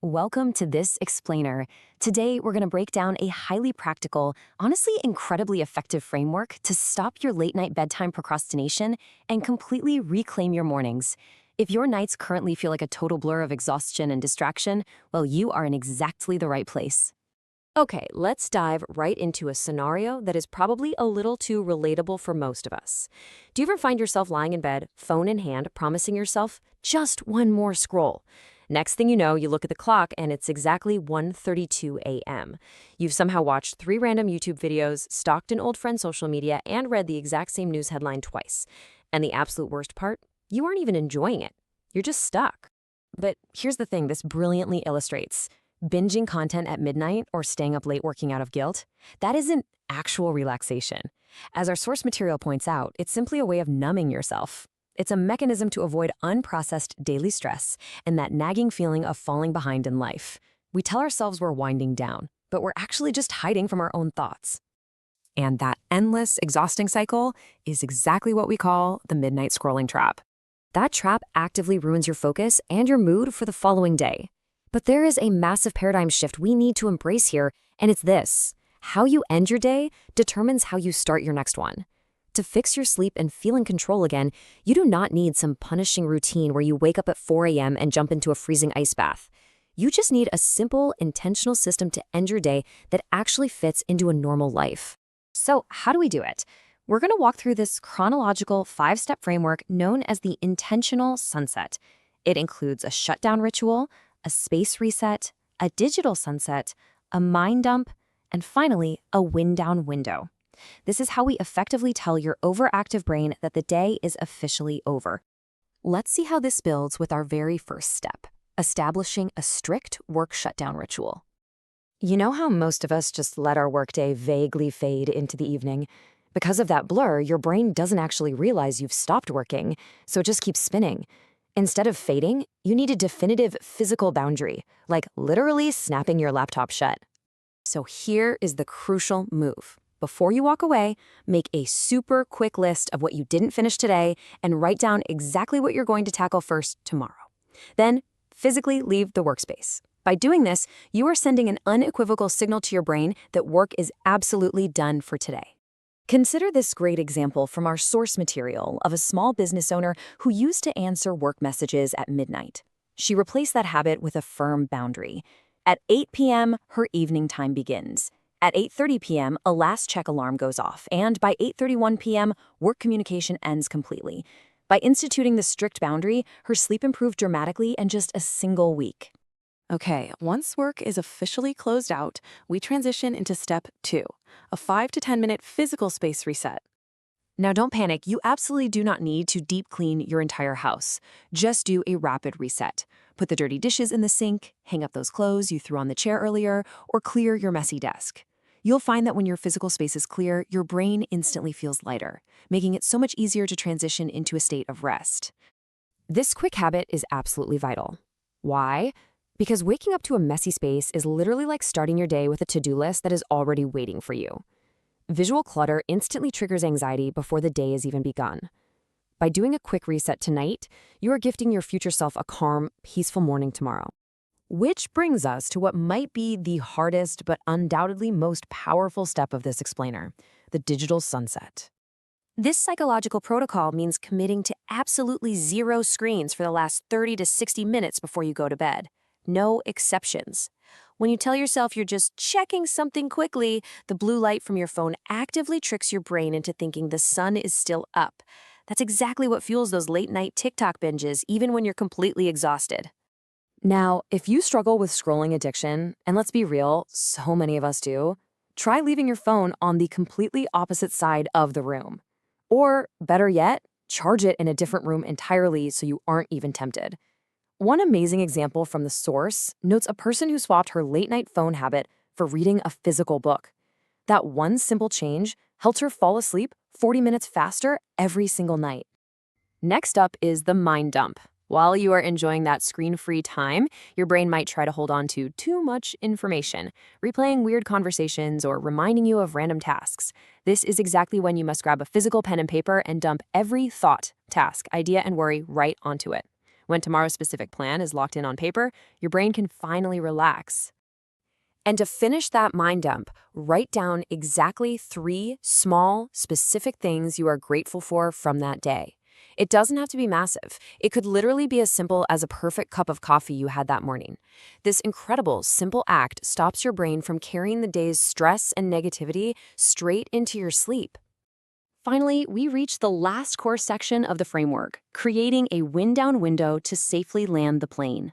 Welcome to this explainer. Today, we're going to break down a highly practical, honestly incredibly effective framework to stop your late night bedtime procrastination and completely reclaim your mornings. If your nights currently feel like a total blur of exhaustion and distraction, well, you are in exactly the right place. Okay, let's dive right into a scenario that is probably a little too relatable for most of us. Do you ever find yourself lying in bed, phone in hand, promising yourself just one more scroll? Next thing you know, you look at the clock and it's exactly 1:32 a.m. You've somehow watched 3 random YouTube videos, stalked an old friend's social media, and read the exact same news headline twice. And the absolute worst part? You aren't even enjoying it. You're just stuck. But here's the thing this brilliantly illustrates. Binging content at midnight or staying up late working out of guilt, that isn't actual relaxation. As our source material points out, it's simply a way of numbing yourself. It's a mechanism to avoid unprocessed daily stress and that nagging feeling of falling behind in life. We tell ourselves we're winding down, but we're actually just hiding from our own thoughts. And that endless, exhausting cycle is exactly what we call the midnight scrolling trap. That trap actively ruins your focus and your mood for the following day. But there is a massive paradigm shift we need to embrace here, and it's this. How you end your day determines how you start your next one. To fix your sleep and feel in control again, you do not need some punishing routine where you wake up at 4 a.m. and jump into a freezing ice bath. You just need a simple, intentional system to end your day that actually fits into a normal life. So how do we do it? We're going to walk through this chronological 5-step framework known as the intentional sunset. It includes a shutdown ritual, a space reset, a digital sunset, a mind dump, and finally, a wind down window. This is how we effectively tell your overactive brain that the day is officially over. Let's see how this builds with our very first step, establishing a strict work shutdown ritual. You know how most of us just let our workday vaguely fade into the evening? Because of that blur, your brain doesn't actually realize you've stopped working, so it just keeps spinning. Instead of fading, you need a definitive physical boundary, like literally snapping your laptop shut. So here is the crucial move. Before you walk away, make a super quick list of what you didn't finish today and write down exactly what you're going to tackle first tomorrow. Then, physically leave the workspace. By doing this, you are sending an unequivocal signal to your brain that work is absolutely done for today. Consider this great example from our source material of a small business owner who used to answer work messages at midnight. She replaced that habit with a firm boundary. At 8 p.m., her evening time begins. At 8:30 p.m., a last check alarm goes off, and by 8:31 p.m., work communication ends completely. By instituting this strict boundary, her sleep improved dramatically in just a single week. Okay, once work is officially closed out, we transition into step 2, a 5 to 10 minute physical space reset. Now don't panic, you absolutely do not need to deep clean your entire house. Just do a rapid reset. Put the dirty dishes in the sink, hang up those clothes you threw on the chair earlier, or clear your messy desk. You'll find that when your physical space is clear, your brain instantly feels lighter, making it so much easier to transition into a state of rest. This quick habit is absolutely vital. Why? Because waking up to a messy space is literally like starting your day with a to-do list that is already waiting for you. Visual clutter instantly triggers anxiety before the day has even begun. By doing a quick reset tonight, you are gifting your future self a calm, peaceful morning tomorrow. Which brings us to what might be the hardest but undoubtedly most powerful step of this explainer, the digital sunset. This psychological protocol means committing to absolutely zero screens for the last 30 to 60 minutes before you go to bed. No exceptions. When you tell yourself you're just checking something quickly, the blue light from your phone actively tricks your brain into thinking the sun is still up. That's exactly what fuels those late-night TikTok binges, even when you're completely exhausted. Now, if you struggle with scrolling addiction, and let's be real, so many of us do, try leaving your phone on the completely opposite side of the room. Or, better yet, charge it in a different room entirely so you aren't even tempted. One amazing example from the source notes a person who swapped her late-night phone habit for reading a physical book. That one simple change helped her fall asleep 40 minutes faster every single night. Next up is the mind dump. While you are enjoying that screen-free time, your brain might try to hold on to too much information, replaying weird conversations or reminding you of random tasks. This is exactly when you must grab a physical pen and paper and dump every thought, task, idea, and worry right onto it. When tomorrow's specific plan is locked in on paper, your brain can finally relax. And to finish that mind dump, write down exactly 3 small, specific things you are grateful for from that day. It doesn't have to be massive. It could literally be as simple as a perfect cup of coffee you had that morning. This incredible, simple act stops your brain from carrying the day's stress and negativity straight into your sleep. Finally, we reach the last core section of the framework, creating a wind-down window to safely land the plane.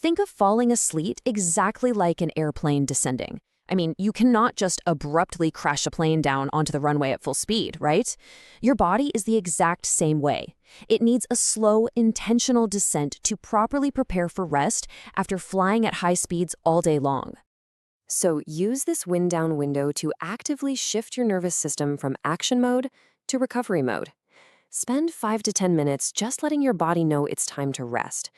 Think of falling asleep exactly like an airplane descending. I mean, you cannot just abruptly crash a plane down onto the runway at full speed, right? Your body is the exact same way. It needs a slow, intentional descent to properly prepare for rest after flying at high speeds all day long. So use this wind-down window to actively shift your nervous system from action mode to recovery mode. Spend 5 to 10 minutes just letting your body know it's time to rest.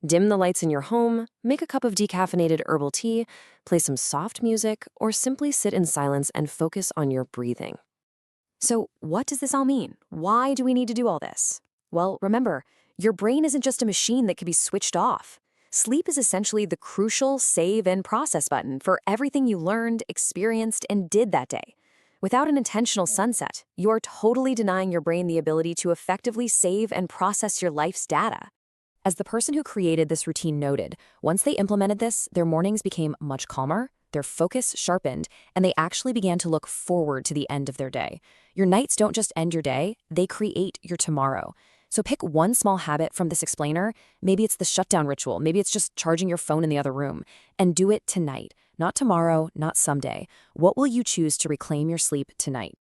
Dim the lights in your home, make a cup of decaffeinated herbal tea, play some soft music, or simply sit in silence and focus on your breathing. So, what does this all mean? Why do we need to do all this? Well, remember, your brain isn't just a machine that can be switched off. Sleep is essentially the crucial save and process button for everything you learned, experienced, and did that day. Without an intentional sunset, you're totally denying your brain the ability to effectively save and process your life's data. As the person who created this routine noted, once they implemented this, their mornings became much calmer, their focus sharpened, and they actually began to look forward to the end of their day. Your nights don't just end your day, they create your tomorrow. So pick one small habit from this explainer. Maybe it's the shutdown ritual, maybe it's just charging your phone in the other room, and do it tonight. Not tomorrow, not someday. What will you choose to reclaim your sleep tonight?